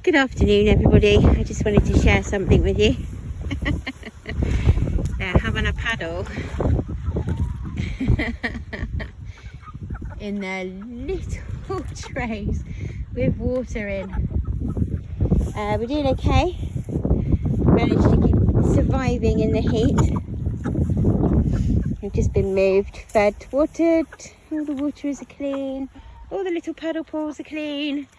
Good afternoon, everybody. I just wanted to share something with you. They're having a paddle in their little trays with water in. We're doing okay. Managed to keep surviving in the heat. We've just been moved, fed, watered. All the water is clean. All the little paddle pools are clean.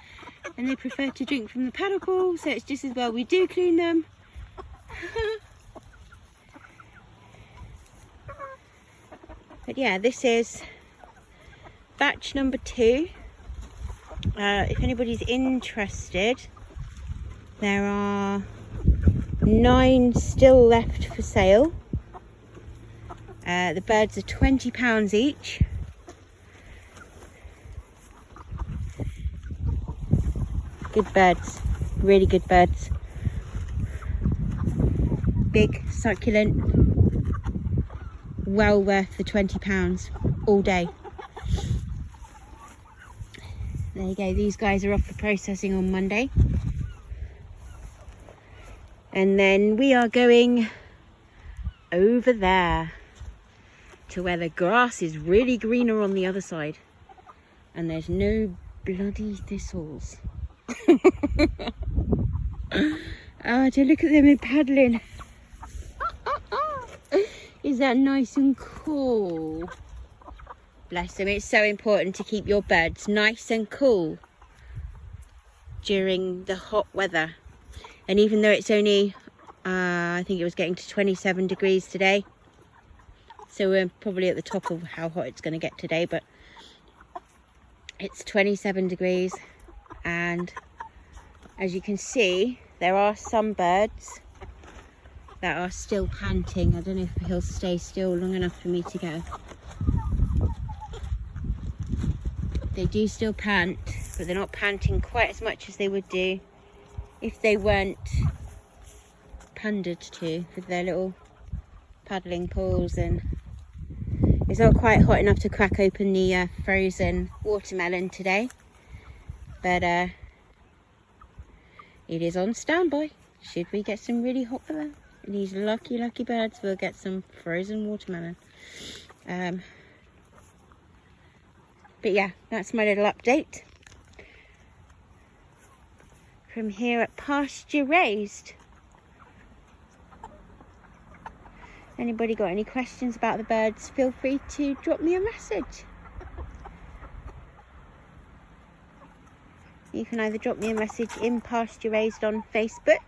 And they prefer to drink from the paddle pool, so it's just as well we do clean them. But yeah, this is batch number 2. If anybody's interested, there are 9 still left for sale. The birds are £20 each. Good birds, really good birds. Big, succulent, well worth the £20 all day. There you go, these guys are off for processing on Monday. And then we are going over there to where the grass is really greener on the other side. And there's no bloody thistles. Oh, to look at them paddling. Is that nice and cool? Bless them. It's so important to keep your birds nice and cool during the hot weather. And even though it's only, I think it was getting to 27 degrees today. So we're probably at the top of how hot it's going to get today. But it's 27 degrees. And as you can see, there are some birds that are still panting. I don't know if he'll stay still long enough for me to go. They do still pant, but they're not panting quite as much as they would do if they weren't pandered to with their little paddling pools. And it's not quite hot enough to crack open the frozen watermelon today, but it is on standby. Should we get some really hot weather, these lucky birds will get some frozen watermelon. But yeah, that's my little update from here at Pasture Raised. Anybody got any questions about the birds, feel free to drop me a message. You can either drop me a message in Pasture Raised on Facebook,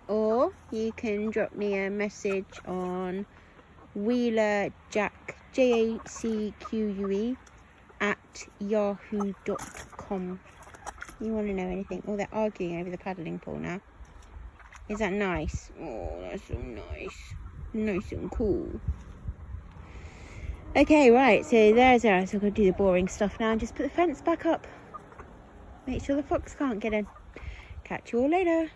or you can drop me a message on Wheeler Jack, JACQUE @yahoo.com. You want to know anything? Oh, they're arguing over the paddling pool now. Is that nice? Oh, that's so nice. Nice and cool. Okay, right, so there's ours. So I've got to do the boring stuff now and just put the fence back up. Make sure the fox can't get in. Catch you all later.